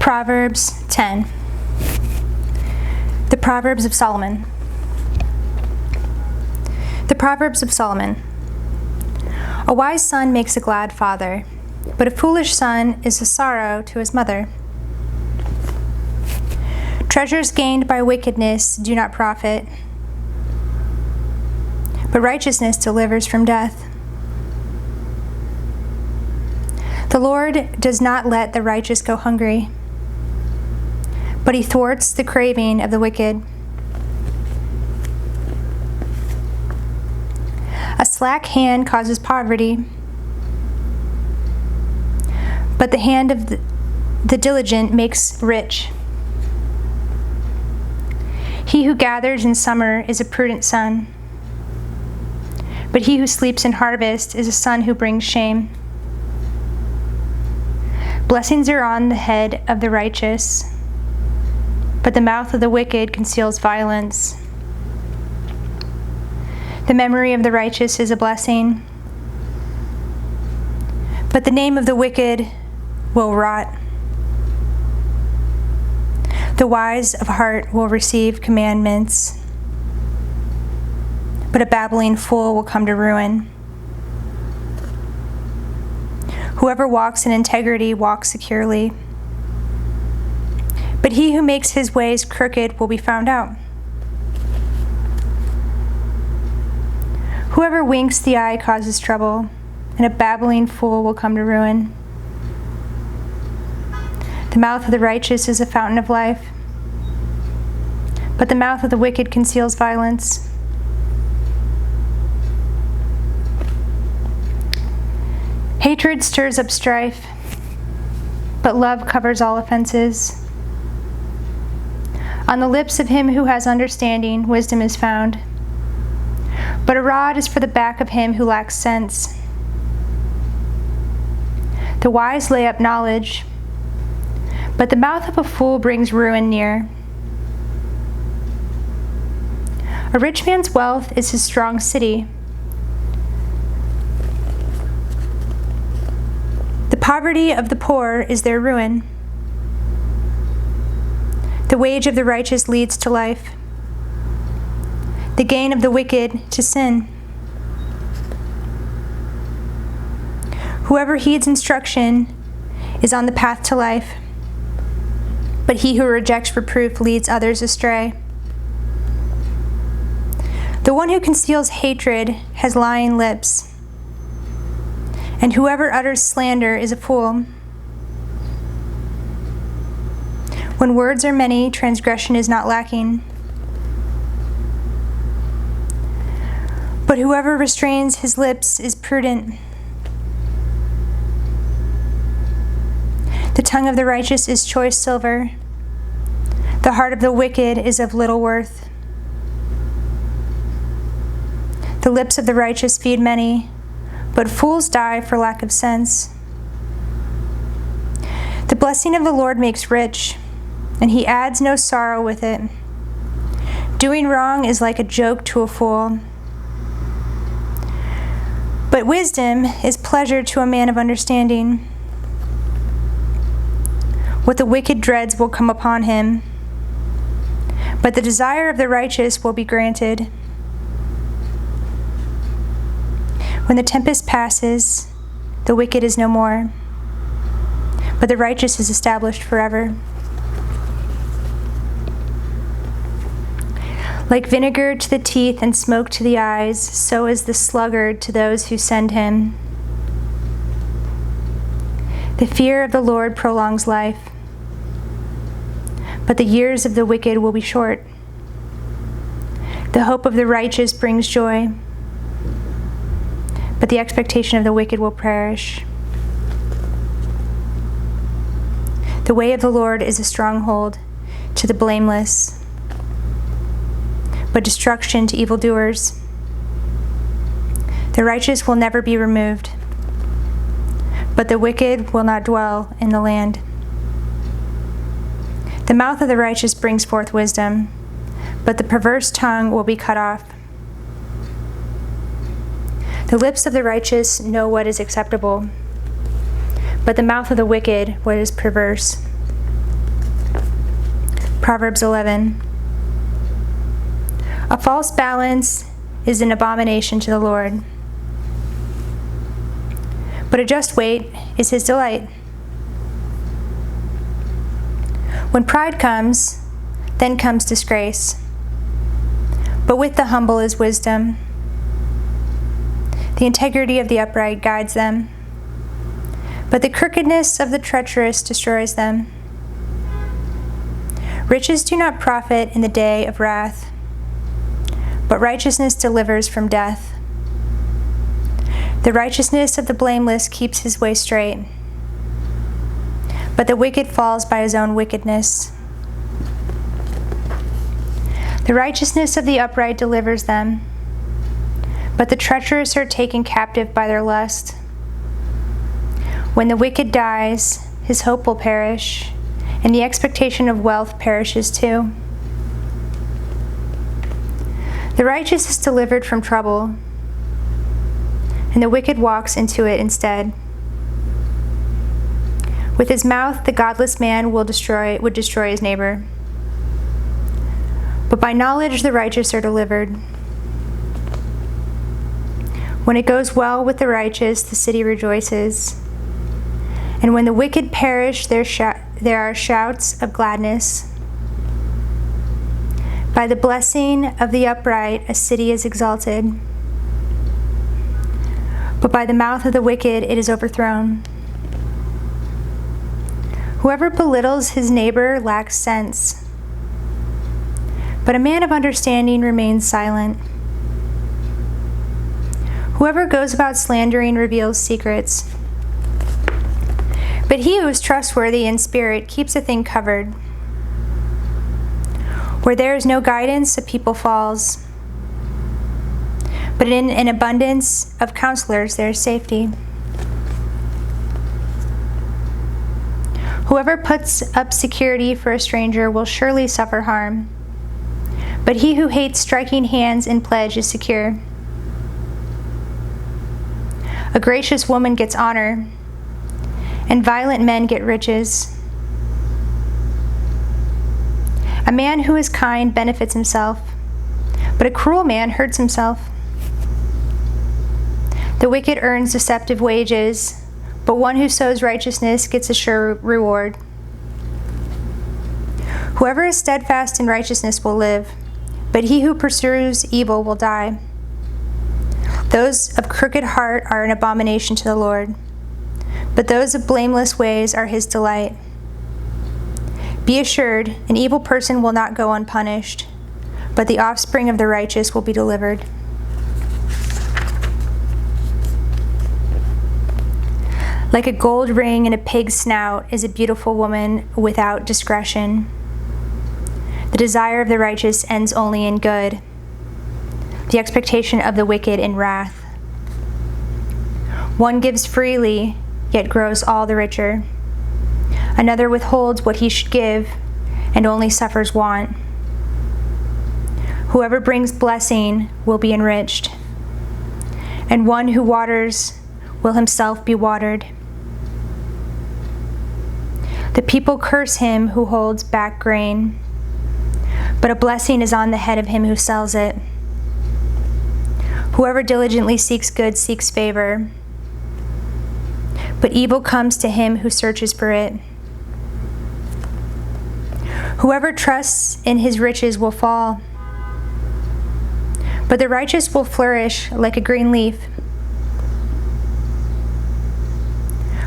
Proverbs 10. The Proverbs of Solomon. The Proverbs of Solomon. A wise son makes a glad father, but a foolish son is a sorrow to his mother. Treasures gained by wickedness do not profit, but righteousness delivers from death. The Lord does not let the righteous go hungry, but he thwarts the craving of the wicked. A slack hand causes poverty, but the hand of the diligent makes rich. He who gathers in summer is a prudent son, but he who sleeps in harvest is a son who brings shame. Blessings are on the head of the righteous, but the mouth of the wicked conceals violence. The memory of the righteous is a blessing, but the name of the wicked will rot. The wise of heart will receive commandments, but a babbling fool will come to ruin. Whoever walks in integrity walks securely, but he who makes his ways crooked will be found out. Whoever winks the eye causes trouble, and a babbling fool will come to ruin. The mouth of the righteous is a fountain of life, but the mouth of the wicked conceals violence. Hatred stirs up strife, but love covers all offenses. On the lips of him who has understanding, wisdom is found, but a rod is for the back of him who lacks sense. The wise lay up knowledge, but the mouth of a fool brings ruin near. A rich man's wealth is his strong city. The poverty of the poor is their ruin. The wage of the righteous leads to life, the gain of the wicked to sin. Whoever heeds instruction is on the path to life, but he who rejects reproof leads others astray. The one who conceals hatred has lying lips, and whoever utters slander is a fool. When words are many, transgression is not lacking, but whoever restrains his lips is prudent. The tongue of the righteous is choice silver. The heart of the wicked is of little worth. The lips of the righteous feed many, but fools die for lack of sense. The blessing of the Lord makes rich, and he adds no sorrow with it. Doing wrong is like a joke to a fool, but wisdom is pleasure to a man of understanding. What the wicked dreads will come upon him, but the desire of the righteous will be granted. When the tempest passes, the wicked is no more, but the righteous is established forever. Like vinegar to the teeth and smoke to the eyes, so is the sluggard to those who send him. The fear of the Lord prolongs life, but the years of the wicked will be short. The hope of the righteous brings joy, but the expectation of the wicked will perish. The way of the Lord is a stronghold to the blameless, but destruction to evildoers. The righteous will never be removed, but the wicked will not dwell in the land. The mouth of the righteous brings forth wisdom, but the perverse tongue will be cut off. The lips of the righteous know what is acceptable, but the mouth of the wicked what is perverse. Proverbs 11. A false balance is an abomination to the Lord, but a just weight is his delight. When pride comes, then comes disgrace, but with the humble is wisdom. The integrity of the upright guides them, but the crookedness of the treacherous destroys them. Riches do not profit in the day of wrath, but righteousness delivers from death. The righteousness of the blameless keeps his way straight, but the wicked falls by his own wickedness. The righteousness of the upright delivers them, but the treacherous are taken captive by their lust. When the wicked dies, his hope will perish, and the expectation of wealth perishes too. The righteous is delivered from trouble, and the wicked walks into it instead. With his mouth, the godless man would destroy his neighbor, but by knowledge the righteous are delivered. When it goes well with the righteous, the city rejoices, and when the wicked perish, there are shouts of gladness. By the blessing of the upright, a city is exalted, but by the mouth of the wicked it is overthrown. Whoever belittles his neighbor lacks sense, but a man of understanding remains silent. Whoever goes about slandering reveals secrets, but he who is trustworthy in spirit keeps a thing covered. Where there is no guidance, a people falls, but in an abundance of counselors there is safety. Whoever puts up security for a stranger will surely suffer harm, but he who hates striking hands in pledge is secure. A gracious woman gets honor, and violent men get riches. A man who is kind benefits himself, but a cruel man hurts himself. The wicked earns deceptive wages, but one who sows righteousness gets a sure reward. Whoever is steadfast in righteousness will live, but he who pursues evil will die. Those of crooked heart are an abomination to the Lord, but those of blameless ways are his delight. Be assured, an evil person will not go unpunished, but the offspring of the righteous will be delivered. Like a gold ring in a pig's snout is a beautiful woman without discretion. The desire of the righteous ends only in good, the expectation of the wicked in wrath. One gives freely, yet grows all the richer. Another withholds what he should give, and only suffers want. Whoever brings blessing will be enriched, and one who waters will himself be watered. The people curse him who holds back grain, but a blessing is on the head of him who sells it. Whoever diligently seeks good seeks favor, but evil comes to him who searches for it. Whoever trusts in his riches will fall, but the righteous will flourish like a green leaf.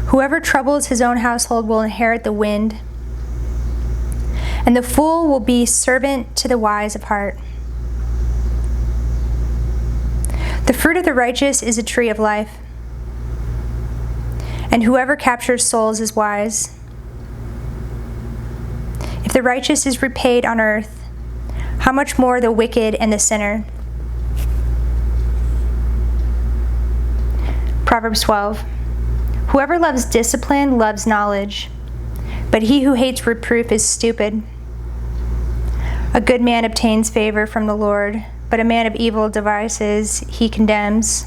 Whoever troubles his own household will inherit the wind, and the fool will be servant to the wise of heart. The fruit of the righteous is a tree of life, and whoever captures souls is wise. If the righteous is repaid on earth, how much more the wicked and the sinner? Proverbs 12. Whoever loves discipline loves knowledge, but he who hates reproof is stupid. A good man obtains favor from the Lord, but a man of evil devices he condemns.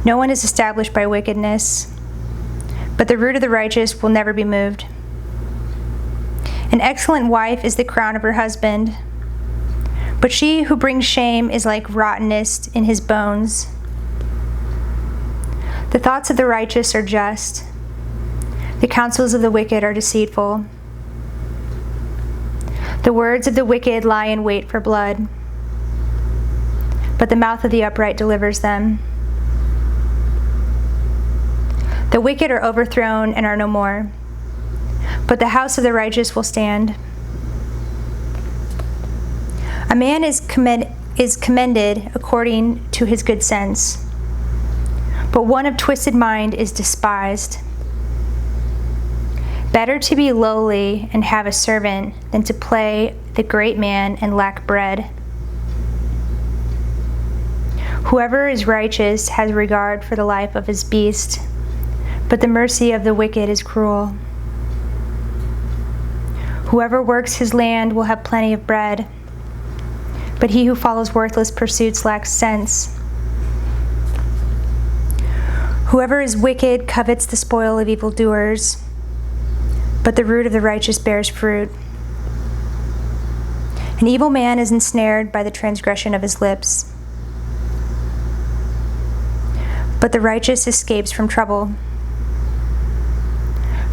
No one is established by wickedness, but the root of the righteous will never be moved. An excellent wife is the crown of her husband, but she who brings shame is like rottenness in his bones. The thoughts of the righteous are just. The counsels of the wicked are deceitful. The words of the wicked lie in wait for blood, but the mouth of the upright delivers them. The wicked are overthrown and are no more, but the house of the righteous will stand. A man is commended according to his good sense, but one of twisted mind is despised. Better to be lowly and have a servant than to play the great man and lack bread. Whoever is righteous has regard for the life of his beast, but the mercy of the wicked is cruel. Whoever works his land will have plenty of bread, but he who follows worthless pursuits lacks sense. Whoever is wicked covets the spoil of evildoers, but the root of the righteous bears fruit. An evil man is ensnared by the transgression of his lips, but the righteous escapes from trouble.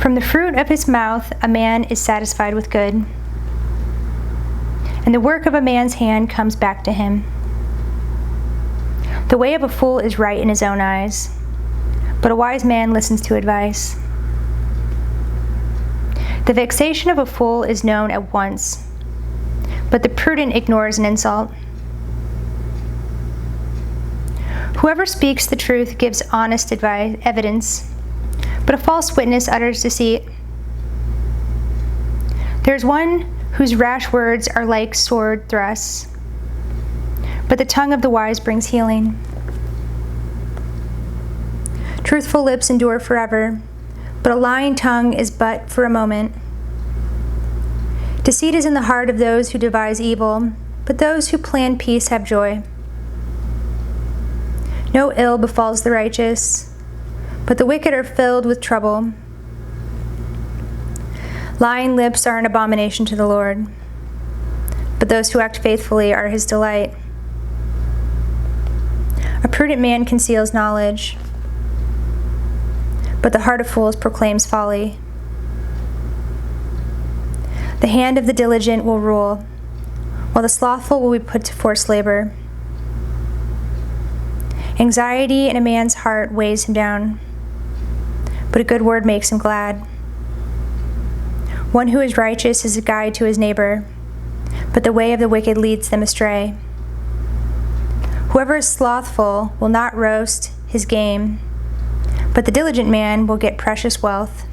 From the fruit of his mouth a man is satisfied with good, and the work of a man's hand comes back to him. The way of a fool is right in his own eyes, but a wise man listens to advice. The vexation of a fool is known at once, but the prudent ignores an insult. Whoever speaks the truth gives honest evidence, but a false witness utters deceit. There is one whose rash words are like sword thrusts, but the tongue of the wise brings healing. Truthful lips endure forever, but a lying tongue is but for a moment. Deceit is in the heart of those who devise evil, but those who plan peace have joy. No ill befalls the righteous, but the wicked are filled with trouble. Lying lips are an abomination to the Lord, but those who act faithfully are his delight. A prudent man conceals knowledge, but the heart of fools proclaims folly. The hand of the diligent will rule, while the slothful will be put to forced labor. Anxiety in a man's heart weighs him down, but a good word makes him glad. One who is righteous is a guide to his neighbor, but the way of the wicked leads them astray. Whoever is slothful will not roast his game, but the diligent man will get precious wealth.